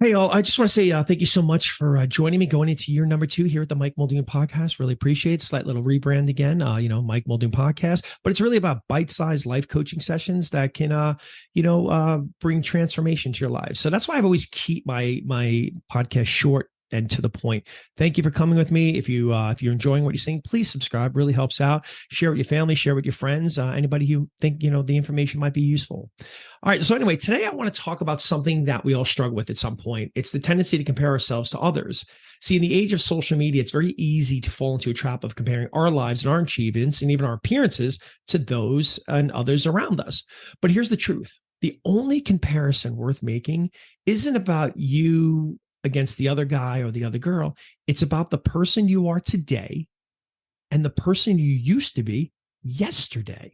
Hey, all. I just want to say thank you so much for joining me going into year number 2 here at the Mike Muldoon podcast. Really appreciate it. Slight little rebrand again, Mike Muldoon podcast, but it's really about bite-sized life coaching sessions that can, bring transformation to your lives. So that's why I've always keep my podcast short and to the point. Thank you for coming with me. If you're enjoying what you're seeing, please subscribe. Really helps out. Share with your family, share with your friends, anybody who think the information might be useful. All right. So anyway, today I want to talk about something that we all struggle with at some point. It's the tendency to compare ourselves to others. See, in the age of social media, it's very easy to fall into a trap of comparing our lives and our achievements and even our appearances to those and others around us. But here's the truth. The only comparison worth making isn't about you against the other guy or the other girl. It's about the person you are today and the person you used to be yesterday.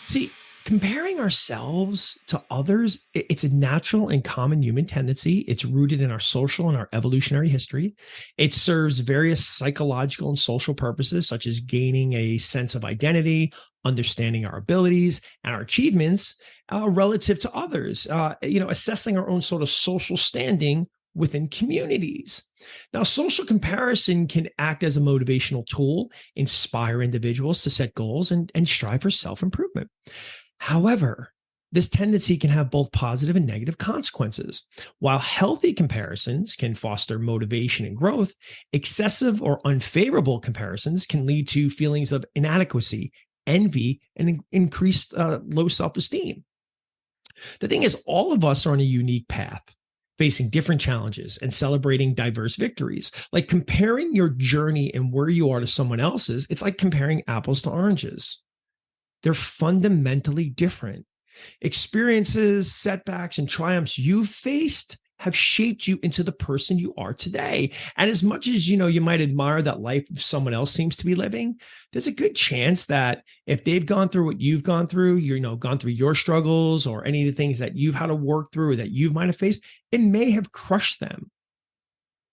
See, comparing ourselves to others, it's a natural and common human tendency. It's rooted in our social and our evolutionary history. It serves various psychological and social purposes, such as gaining a sense of identity, understanding our abilities and our achievements relative to others, assessing our own sort of social standing within communities. Now, social comparison can act as a motivational tool, inspire individuals to set goals and strive for self-improvement. However, this tendency can have both positive and negative consequences. While healthy comparisons can foster motivation and growth, excessive or unfavorable comparisons can lead to feelings of inadequacy, envy, and increased low self-esteem. The thing is, all of us are on a unique path, facing different challenges and celebrating diverse victories. Like comparing your journey and where you are to someone else's, it's like comparing apples to oranges. They're fundamentally different. Experiences, setbacks, and triumphs you've faced have shaped you into the person you are today. And as much as you might admire that life someone else seems to be living, there's a good chance that if they've gone through what you've gone through, gone through your struggles or any of the things that you've had to work through or that you might have faced, it may have crushed them.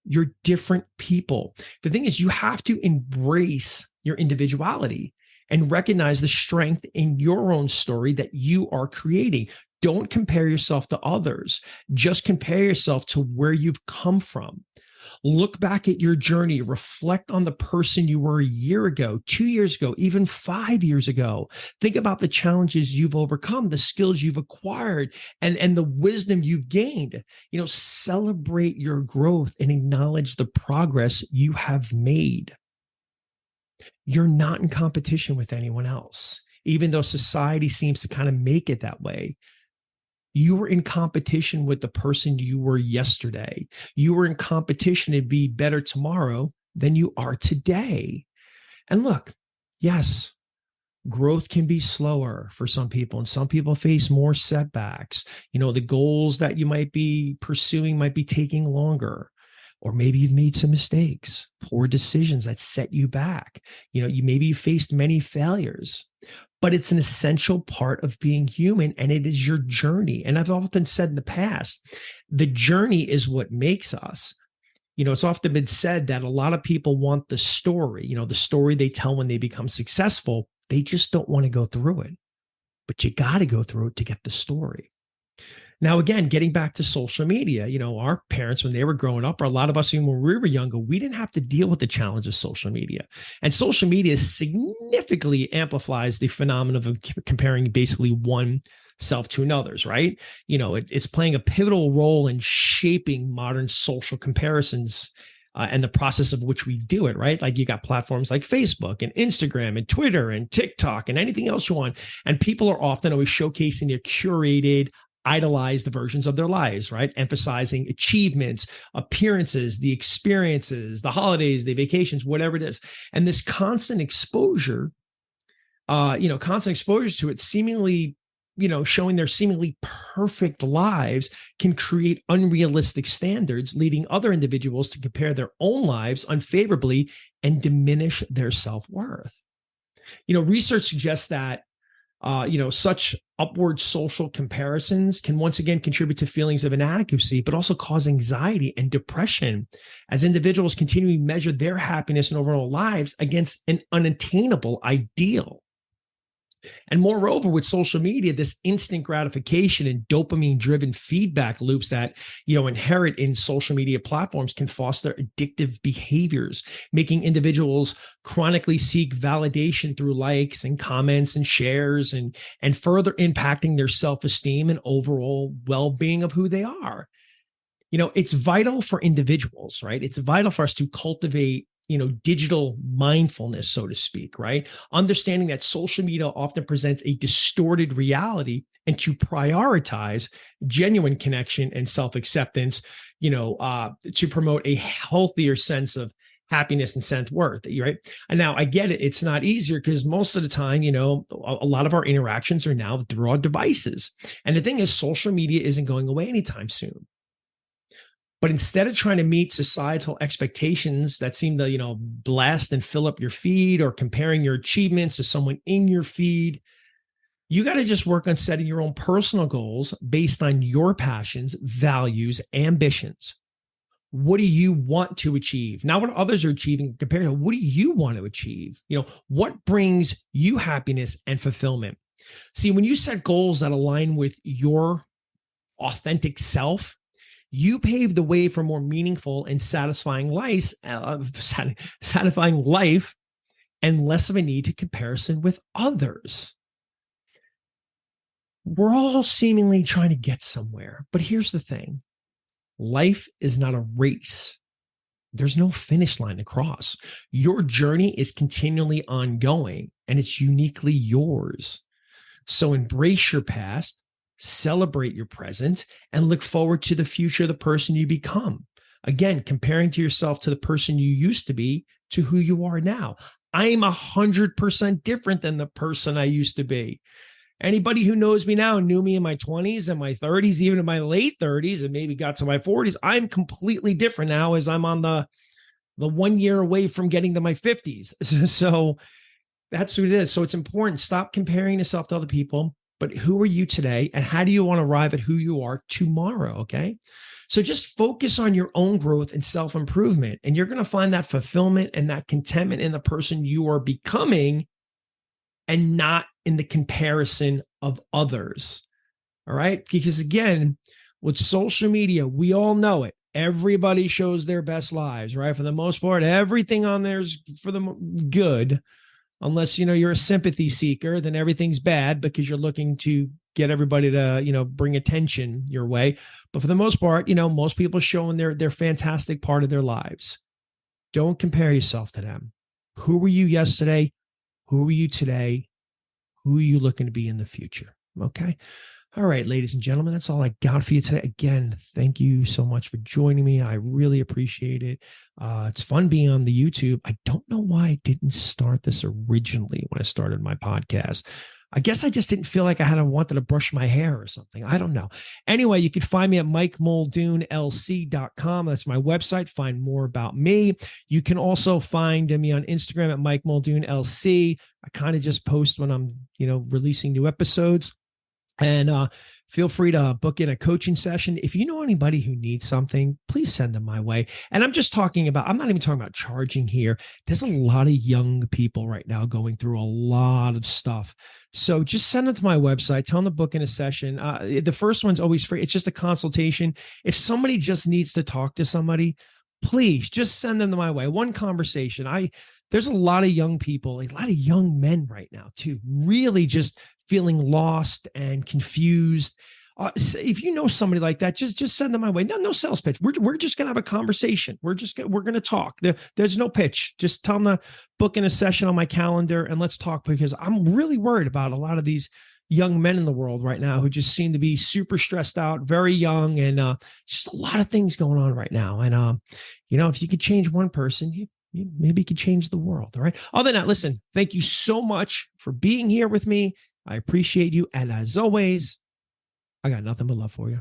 You're different people. The thing is, you have to embrace your individuality and recognize the strength in your own story that you are creating. Don't compare yourself to others. Just compare yourself to where you've come from. Look back at your journey. Reflect on the person you were a year ago, 2 years ago, even 5 years ago. Think about the challenges you've overcome, the skills you've acquired, and the wisdom you've gained. Celebrate your growth and acknowledge the progress you have made. You're not in competition with anyone else, even though society seems to kind of make it that way. You were in competition with the person you were yesterday. You were in competition to be better tomorrow than you are today. And look, yes, growth can be slower for some people, and some people face more setbacks. The goals that you might be pursuing might be taking longer. Or maybe you've made some mistakes, poor decisions that set you back. Maybe you faced many failures, but it's an essential part of being human, and it is your journey. And I've often said in the past, the journey is what makes us. It's often been said that a lot of people want the story, the story they tell when they become successful. They just don't want to go through it, but you got to go through it to get the story. Now, again, getting back to social media, our parents, when they were growing up, or a lot of us, even when we were younger, we didn't have to deal with the challenge of social media. And social media significantly amplifies the phenomenon of comparing basically one self to another's, right? It's playing a pivotal role in shaping modern social comparisons and the process of which we do it, right? Like you got platforms like Facebook and Instagram and Twitter and TikTok and anything else you want. And people are often always showcasing their curated, idolize the versions of their lives, right? Emphasizing achievements, appearances, the experiences, the holidays, the vacations, whatever it is. And this constant exposure to it seemingly showing their seemingly perfect lives can create unrealistic standards, leading other individuals to compare their own lives unfavorably and diminish their self-worth. Research suggests that such upward social comparisons can once again contribute to feelings of inadequacy, but also cause anxiety and depression as individuals continually measure their happiness and overall lives against an unattainable ideal. And moreover, with social media, this instant gratification and dopamine-driven feedback loops that, inherent in social media platforms can foster addictive behaviors, making individuals chronically seek validation through likes and comments and shares and further impacting their self-esteem and overall well-being of who they are. It's vital for individuals, right? It's vital for us to cultivate digital mindfulness, so to speak, right? Understanding that social media often presents a distorted reality and to prioritize genuine connection and self-acceptance, to promote a healthier sense of happiness and self-worth, right? And now I get it. It's not easier because most of the time, a lot of our interactions are now through our devices. And the thing is, social media isn't going away anytime soon. But instead of trying to meet societal expectations that seem to, blast and fill up your feed or comparing your achievements to someone in your feed, you got to just work on setting your own personal goals based on your passions, values, ambitions. What do you want to achieve? Not what others are achieving compared to what do you want to achieve? What brings you happiness and fulfillment? See, when you set goals that align with your authentic self, you pave the way for more meaningful and satisfying life and less of a need to comparison with others. We're all seemingly trying to get somewhere, but here's the thing. Life is not a race. There's no finish line to cross. Your journey is continually ongoing and it's uniquely yours. So embrace your past, celebrate your present, and look forward to the future of the person you become. Again, comparing to yourself to the person you used to be to who you are now. I'm 100% different than the person I used to be. Anybody who knows me now knew me in my 20s and my 30s, even in my late 30s, and maybe got to my 40s. I'm completely different now as I'm on the 1 year away from getting to my 50s. So that's what it is. So it's important. Stop comparing yourself to other people. But who are you today? And how do you want to arrive at who you are tomorrow? Okay. So just focus on your own growth and self-improvement. And you're going to find that fulfillment and that contentment in the person you are becoming and not in the comparison of others. All right. Because again, with social media, we all know it. Everybody shows their best lives, right? For the most part, everything on there is for the good. Unless, you're a sympathy seeker, then everything's bad because you're looking to get everybody to, bring attention your way. But for the most part, most people showing their fantastic part of their lives. Don't compare yourself to them. Who were you yesterday? Who are you today? Who are you looking to be in the future? Okay. All right, ladies and gentlemen, that's all I got for you today. Again, thank you so much for joining me. I really appreciate it. It's fun being on the YouTube. I don't know why I didn't start this originally when I started my podcast. I guess I just didn't feel like wanted to brush my hair or something. I don't know. Anyway, you can find me at MikeMuldoonLC.com. That's my website. Find more about me. You can also find me on Instagram at MikeMuldoonLC. I kind of just post when I'm, releasing new episodes. And feel free to book in a coaching session. If you know anybody who needs something, please send them my way. And I'm not even talking about charging here. There's a lot of young people right now going through a lot of stuff. So just send them to my website, tell them to book in a session. The first one's always free. It's just a consultation. If somebody just needs to talk to somebody, please just send them to my way. One conversation. There's a lot of young people, a lot of young men right now too, really just feeling lost and confused. If you know somebody like that, just send them my way. No sales pitch. We're just going to have a conversation. We're going to talk. There's no pitch. Just tell them to book in a session on my calendar and let's talk, because I'm really worried about a lot of these young men in the world right now who just seem to be super stressed out, very young, and just a lot of things going on right now. And, if you could change one person, maybe you could change the world. All right. Other than that, listen, thank you so much for being here with me. I appreciate you. And as always, I got nothing but love for you.